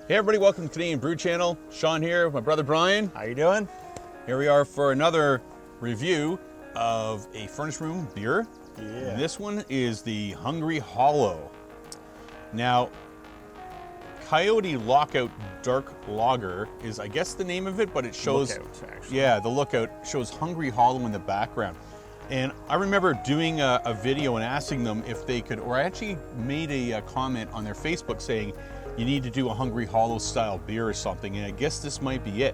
Hey everybody, welcome to Canadian Brew Channel. Sean here with my brother Brian. How you doing? Here we are for another review of a furnace room beer. Yeah. This one is the Hungry Hollow. Now, Coyote Lockout Dark Lager is, I guess, the name of it, but it shows... Lookout, actually. Yeah, the Lookout shows Hungry Hollow in the background. And I remember doing a video and asking them if they could, or I actually made a comment on their Facebook saying, you need to do a Hungry Hollow style beer or something, and I guess this might be it.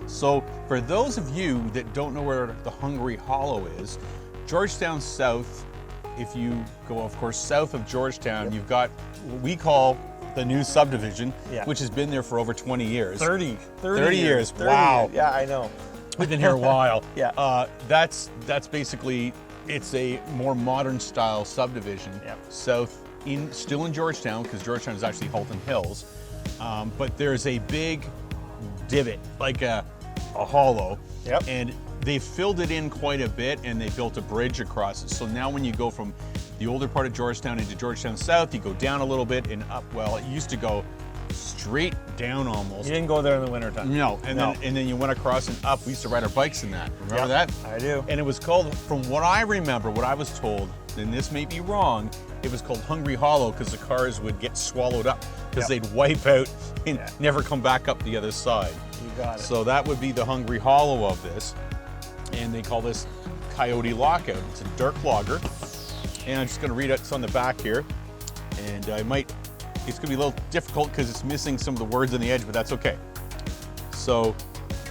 So for those of you that don't know where the Hungry Hollow is, Georgetown South, if you go, of course, south of Georgetown, you've got what we call the new subdivision, which has been there for over 20 years. 30 years. 30 Wow. years. Yeah, I know. We've been here a while. Yeah. That's basically, it's a more modern style subdivision. Yep. Still in Georgetown, because Georgetown is actually Halton Hills. But there's a big divot, like a hollow. Yep. And they filled it in quite a bit, and they built a bridge across it. So now when you go from the older part of Georgetown into Georgetown South, you go down a little bit and up. Well, it used to go straight down almost. You didn't go there in the wintertime. No, and then you went across and up. We used to ride our bikes in that. Remember that? I do. And it was called, from what I remember, what I was told, and this may be wrong, it was called Hungry Hollow because the cars would get swallowed up because they'd wipe out and never come back up the other side. You got it. So that would be the Hungry Hollow of this. And they call this Coyote Lockout. It's a dark lager. And I'm just going to read it on the back here. And it's going to be a little difficult because it's missing some of the words on the edge, but that's okay. So,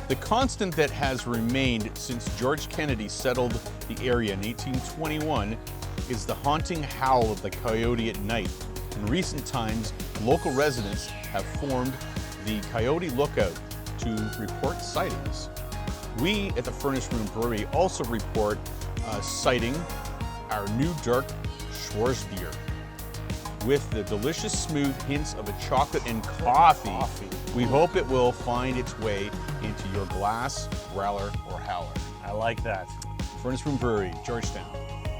the constant that has remained since George Kennedy settled the area in 1821 is the haunting howl of the coyote at night. In recent times, local residents have formed the Coyote Lookout to report sightings. We at the Furnace Room Brewery also report sighting our new dark Schwarzbier with the delicious smooth hints of a chocolate and coffee. We hope it will find its way into your glass, growler, or howler. I like that. Furnace Room Brewery, Georgetown.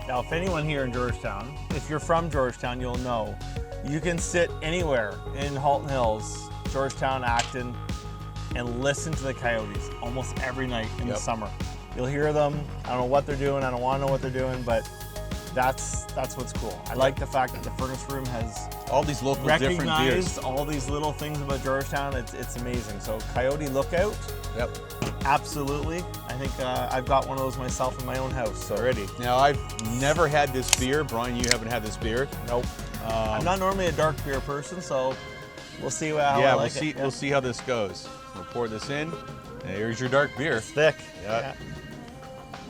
Now, if anyone here in Georgetown, if you're from Georgetown, you'll know you can sit anywhere in Halton Hills, Georgetown, Acton, and listen to the Coyotes almost every night in the summer. You'll hear them. I don't know what they're doing. I don't want to know what they're doing, but that's what's cool. I like the fact that the Furnace Room has all these local different beers. Recognized all these little things about Georgetown. It's amazing. So Coyote Lookout. Yep. Absolutely. I think I've got one of those myself in my own house already. Now, I've never had this beer. Brian, you haven't had this beer? Nope. I'm not normally a dark beer person, so we'll see how I like it. We'll see how this goes. We'll pour this in. And here's your dark beer. It's thick. Yeah.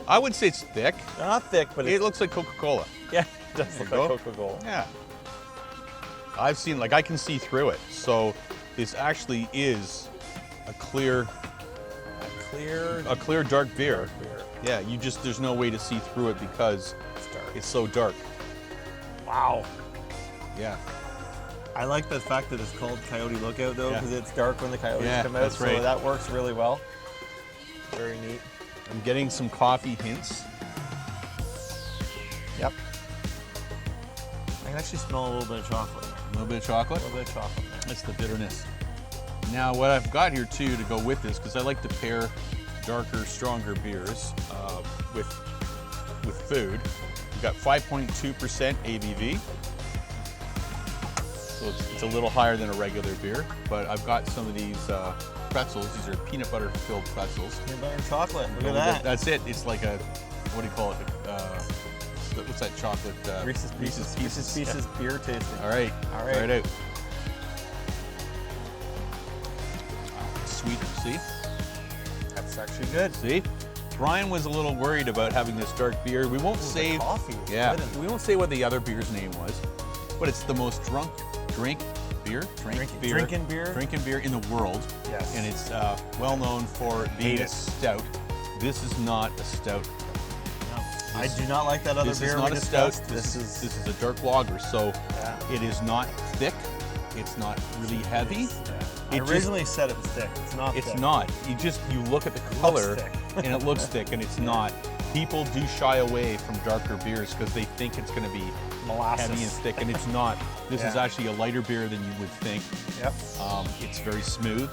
I would say it's thick. Not thick, but it looks like Coca-Cola. Yeah, it does look like Coca-Cola. Yeah. I can see through it. So this actually is a clear dark beer. Yeah, there's no way to see through it because it's so dark. Wow. Yeah. I like the fact that it's called Coyote Lookout though, because it's dark when the coyotes come out. That's right. So that works really well. Very neat. I'm getting some coffee hints. Yep. I can actually smell a little bit of chocolate. A little bit of chocolate? A little bit of chocolate. That's the bitterness. Now, what I've got here too to go with this, because I like to pair darker, stronger beers with food. We've got 5.2% ABV. So it's a little higher than a regular beer, but I've got some of these pretzels. These are peanut butter filled pretzels. Peanut butter and chocolate. Look at that. That's it. It's like a, what do you call it? What's that chocolate? Reese's Pieces beer tasting. All right. Try it out. Sweet. See? That's actually good. See? Brian was a little worried about having this dark beer. We won't say. Coffee. We won't say what the other beer's name was, but it's the most drinking beer in the world. Yes. And it's well known for being a stout. This is not a stout. No. I do not like that other beer. This is not a stout. This is a dark lager. So it is not thick. It's not really heavy. I originally said it was thick. It's not thick. It's not. You look at the color and it looks thick, and it's not. People do shy away from darker beers because they think it's going to be molasses. heavy and thick, and it's not. This is Yeah. actually a lighter beer than you would think. Yep. It's very smooth.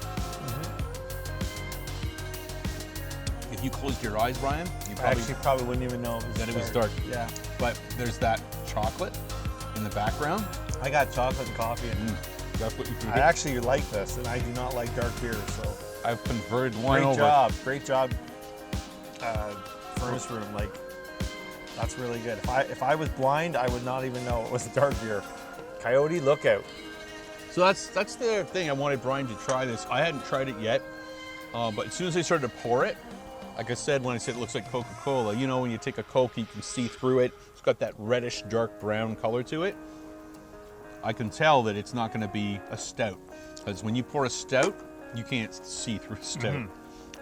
If you closed your eyes, Brian, you Probably wouldn't even know that it was dark. Yeah. But there's that chocolate in the background. I got chocolate and coffee, and That's what you can I get. actually like this, and I do not like dark beer, so I've converted one great over. great job, furnace room. Like, that's really good. If I was blind, I would not even know it was a dark beer. Coyote, look out. So that's the thing. I wanted Brian to try this. I hadn't tried it yet, but as soon as I started to pour it, like I said, when I said it looks like Coca-Cola, you know, when you take a Coke, you can see through it. It's got that reddish, dark brown color to it. I can tell that it's not going to be a stout, because when you pour a stout, you can't see through a stout.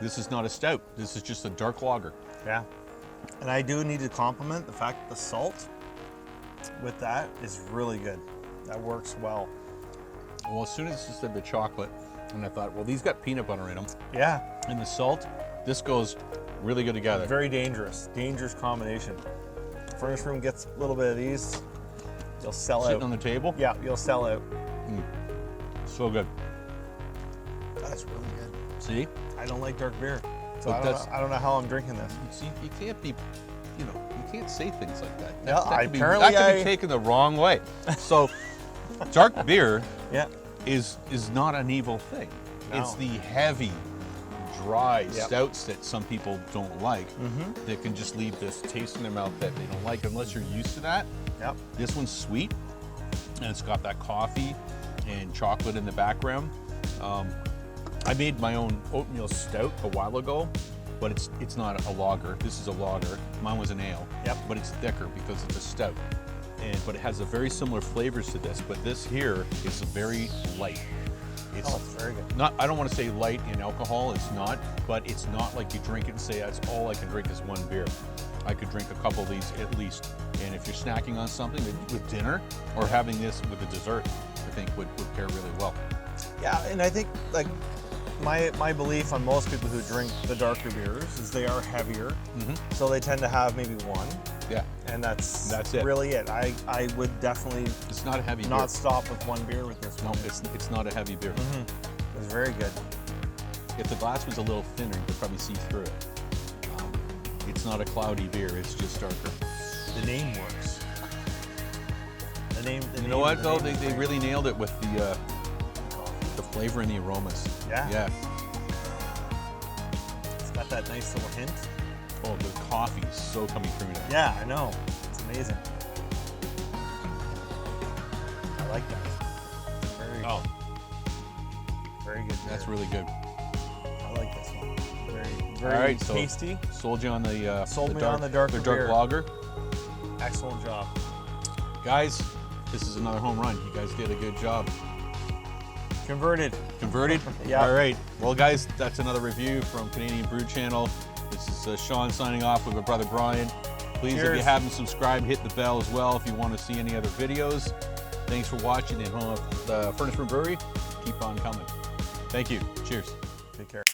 This is not a stout. This is just a dark lager. Yeah. And I do need to compliment the fact that the salt with that is really good. That works well. Well, as soon as you said the chocolate, and I thought, well, these got peanut butter in them, Yeah. and the salt, this goes really good together. Very dangerous combination. Furnace room gets a little bit of these, you'll sell Sitting out. on the table, Yeah, you'll sell out. so good. That's really good. See? I don't like dark beer, so But I don't know how I'm drinking this. See, you can't be, you can't say things like that. Yeah, that could be apparently taken the wrong way. So, dark beer Yeah. is not an evil thing. No. It's the heavy, dry Yep. stouts that some people don't like that can just leave this taste in their mouth that they don't like unless you're used to that. Yep. This one's sweet, and it's got that coffee and chocolate in the background. I made my own oatmeal stout a while ago, but it's not a lager. This is a lager. Mine was an ale. Yep. But it's thicker because it's a stout. But it has a very similar flavors to this, but this here is very light. It's Oh, it's very good. not, I don't want to say light in alcohol, it's not, but it's not like you drink it and say, that's all I can drink is one beer. I could drink a couple of these at least. And if you're snacking on something with dinner or having this with a dessert, I think would pair really well. Yeah, and I think like my belief on most people who drink the darker beers is they are heavier, so they tend to have maybe one, Yeah, and that's it. really it. I would definitely it's not a heavy not beer. stop with one beer with this No, one. it's not a heavy beer. It's very good. If the glass was a little thinner, you could probably see through it. It's not a cloudy beer, it's just darker. The name works. You know what though? They really nailed it with the flavor and the aromas. Yeah. Yeah. It's got that nice little hint. Oh, the coffee is so coming through now. Yeah, I know. It's amazing. I like that. Very, Oh, very good. that's beer. really good. I like this one. Very All right, so tasty. sold you on the Sold me dark, on the darker dark beer. lager. Excellent job. Guys, this is another home run. You guys did a good job. Converted. Converted? Yeah. All right. Well, guys, that's another review from Canadian Brew Channel. This is Sean signing off with my brother Brian. Please, if you Cheers. haven't subscribed, hit the bell as well if you want to see any other videos. Thanks for watching, and the Furnace Room Brewery, keep on coming. Thank you. Cheers. Take care.